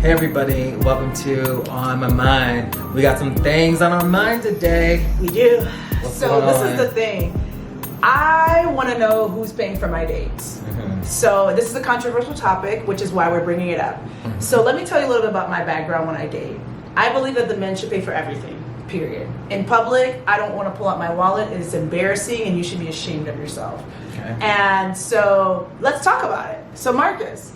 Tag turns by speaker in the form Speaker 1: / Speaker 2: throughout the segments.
Speaker 1: Hey everybody, welcome to On My Mind. We got some things on our mind today.
Speaker 2: We do.
Speaker 1: What's
Speaker 2: So
Speaker 1: going
Speaker 2: this
Speaker 1: on?
Speaker 2: is the thing. I want to know who's paying for my dates. So this is a controversial topic, which is why we're bringing it up. So let me tell you a little bit about my background when I date. I believe that the men should pay for everything, period. In public, I don't want to pull out my wallet. It is embarrassing and you should be ashamed of yourself.
Speaker 1: Okay.
Speaker 2: And so let's talk about it. So Marcus,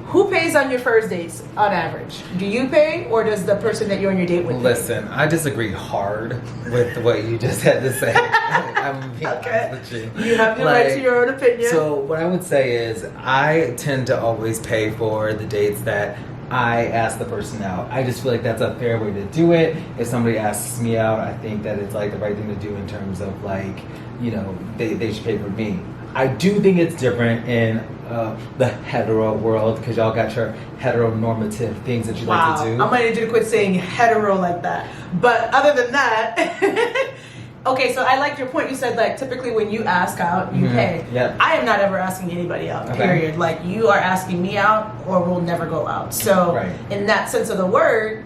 Speaker 2: who pays on your first dates on average? Do you pay or does the person that you're on your date with pay?
Speaker 1: Listen, I disagree hard with what you just had to say. I'm being
Speaker 2: Okay.
Speaker 1: honest with you.
Speaker 2: You have the right to your own opinion.
Speaker 1: So what I would say is I tend to always pay for the dates that I ask the person out. I just feel like that's a fair way to do it. If somebody asks me out, I think that it's like the right thing to do in terms of like, you know, they should pay for me. I do think it's different in the hetero world because y'all got your heteronormative things that you like to do.
Speaker 2: I'm gonna need you to quit saying hetero like that. But other than that, okay, so I liked your point. You said like typically when you ask out, you pay.
Speaker 1: Yep.
Speaker 2: I am not ever asking anybody out,
Speaker 1: Okay.
Speaker 2: period. Like you are asking me out or we'll never go out. So
Speaker 1: Right.
Speaker 2: in that sense of the word,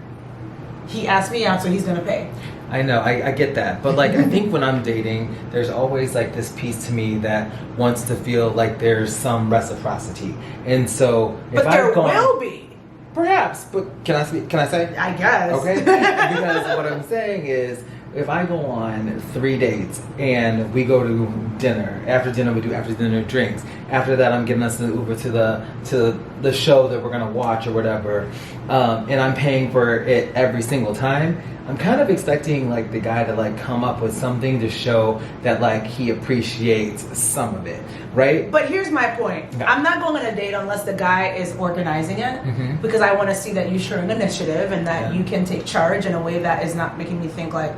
Speaker 2: he asked me out, so he's gonna pay.
Speaker 1: I know, I get that. But like I think when I'm dating, there's always like this piece to me that wants to feel like there's some reciprocity. And so if
Speaker 2: But there
Speaker 1: I've gone,
Speaker 2: will be.
Speaker 1: perhaps, but can I say?
Speaker 2: I guess.
Speaker 1: Okay? Because what I'm saying is if I go on 3 dates and we go to dinner, after dinner we do after dinner drinks. After that I'm getting us an Uber to the show that we're gonna watch or whatever, and I'm paying for it every single time. I'm kind of expecting like the guy to like come up with something to show that like he appreciates some of it, right?
Speaker 2: But here's my point.
Speaker 1: Okay.
Speaker 2: I'm not going on a date unless the guy is organizing it because I want to see that you're showing initiative and that
Speaker 1: Yeah.
Speaker 2: you can take charge in a way that is not making me think like,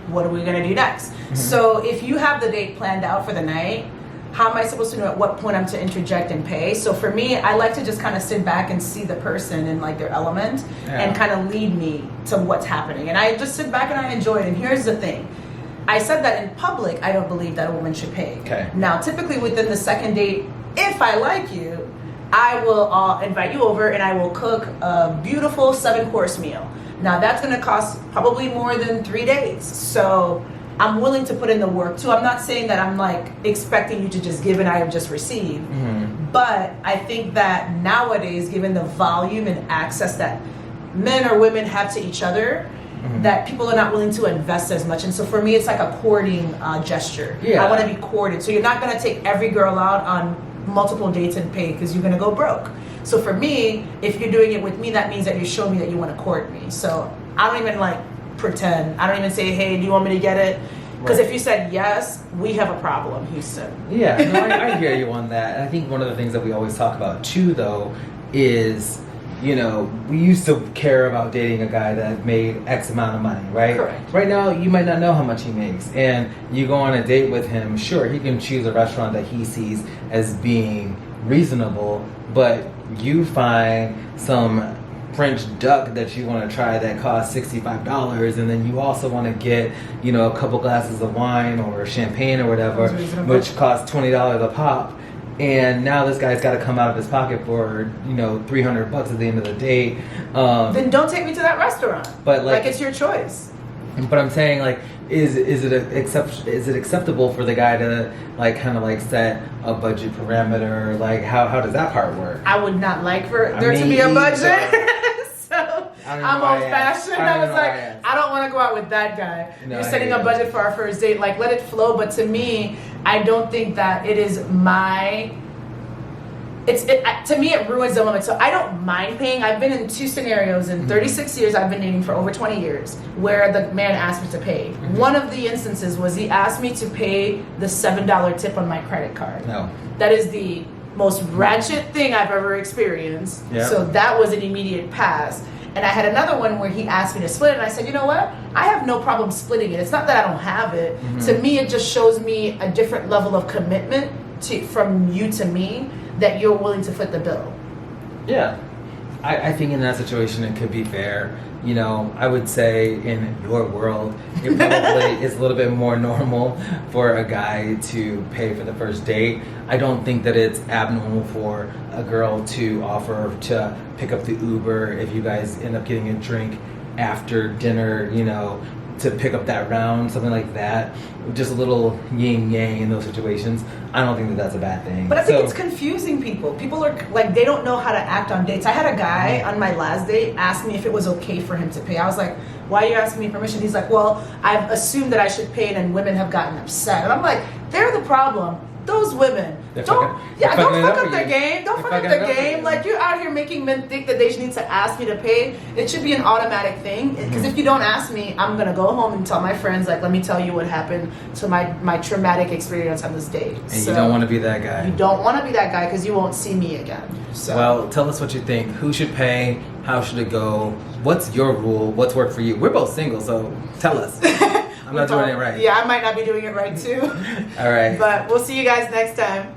Speaker 2: what are we going to do next? So if you have the date planned out for the night, how am I supposed to know at what point I'm to interject and pay? So for me, I like to just kind of sit back and see the person in like their element and kind of lead me to what's happening. And I just sit back and I enjoy it. And here's the thing. I said that in public, I don't believe that a woman should pay.
Speaker 1: Okay.
Speaker 2: Now, typically within the second date, if I like you, I will invite you over and I will cook a beautiful 7-course meal. Now, that's going to cost probably more than 3 days. So I'm willing to put in the work too. I'm not saying that I'm like expecting you to just give and I have just received. But I think that nowadays, given the volume and access that men or women have to each other, that people are not willing to invest as much. And so for me, it's like a courting gesture.
Speaker 1: Yeah.
Speaker 2: I want to be courted. So you're not going to take every girl out on multiple dates and pay because you're going to go broke. So for me, if you're doing it with me, that means that you're showing me that you want to court me. So I don't even like pretend. I don't even say, hey, do you want me to get it? Because
Speaker 1: Right.
Speaker 2: if you said yes, we have a problem, Houston.
Speaker 1: Yeah, no, I hear you on that. And I think one of the things that we always talk about too, though, is, you know, we used to care about dating a guy that made X amount of money, right?
Speaker 2: Correct.
Speaker 1: Right now, you might not know how much he makes. And you go on a date with him, sure, he can choose a restaurant that he sees as being reasonable, but you find some French duck that you want to try that costs $65, and then you also want to get, you know, a couple glasses of wine or champagne or whatever,
Speaker 2: Sounds reasonable.
Speaker 1: which costs $20 a pop. And now this guy's got to come out of his pocket for, you know, $300 at the end of the date.
Speaker 2: Then don't take me to that restaurant.
Speaker 1: But, like-
Speaker 2: it's your choice.
Speaker 1: But I'm saying, like, is it acceptable for the guy to like kind of like set a budget parameter? Like, how does that part work?
Speaker 2: I would not like for
Speaker 1: I
Speaker 2: there to
Speaker 1: mean,
Speaker 2: be a budget.
Speaker 1: either.
Speaker 2: So
Speaker 1: I don't know
Speaker 2: I'm
Speaker 1: why I
Speaker 2: old
Speaker 1: asked.
Speaker 2: fashioned.
Speaker 1: I don't
Speaker 2: I was
Speaker 1: know why I
Speaker 2: like,
Speaker 1: asked.
Speaker 2: I don't want to go out with that guy.
Speaker 1: No,
Speaker 2: You're
Speaker 1: I
Speaker 2: setting
Speaker 1: hear
Speaker 2: a
Speaker 1: you.
Speaker 2: budget for our first date. Like, let it flow. But to me, I don't think that it is my. To me, it ruins the moment. So I don't mind paying. I've been in 2 scenarios in 36 years. I've been dating for over 20 years where the man asked me to pay. One of the instances was he asked me to pay the $7 tip on my credit card.
Speaker 1: No.
Speaker 2: That is the most ratchet thing I've ever experienced.
Speaker 1: Yeah.
Speaker 2: So that was an immediate pass. And I had another one where he asked me to split it, and I said, you know what? I have no problem splitting it. It's not that I don't have it. To me, it just shows me a different level of commitment from you to me that you're willing to foot the bill.
Speaker 1: Yeah. I think in that situation it could be fair. You know, I would say in your world, it probably is a little bit more normal for a guy to pay for the first date. I don't think that it's abnormal for a girl to offer to pick up the Uber if you guys end up getting a drink after dinner, you know, to pick up that round, something like that. Just a little yin yang in those situations. I don't think that that's a bad thing.
Speaker 2: But I think it's confusing people. People are like, they don't know how to act on dates. I had a guy on my last date ask me if it was okay for him to pay. I was like, why are you asking me permission? He's like, well, I've assumed that I should pay it and women have gotten upset. And I'm like, they're the problem. Those women.
Speaker 1: Don't
Speaker 2: Don't fuck up their
Speaker 1: you.
Speaker 2: game. Don't
Speaker 1: They're
Speaker 2: fuck up
Speaker 1: fucking
Speaker 2: their
Speaker 1: it up for
Speaker 2: game.
Speaker 1: you.
Speaker 2: Like, you're out here making men think that they need to ask me to pay. It should be an automatic thing. Because if you don't ask me, I'm going to go home and tell my friends, like, let me tell you what happened to my traumatic experience on this date.
Speaker 1: And you don't want to be that guy.
Speaker 2: You don't want to be that guy because you won't see me again. So.
Speaker 1: Well, tell us what you think. Who should pay? How should it go? What's your rule? What's worked for you? We're both single, so tell us. I'm not doing it right.
Speaker 2: Yeah, I might not be doing it right too.
Speaker 1: All right.
Speaker 2: But we'll see you guys next time.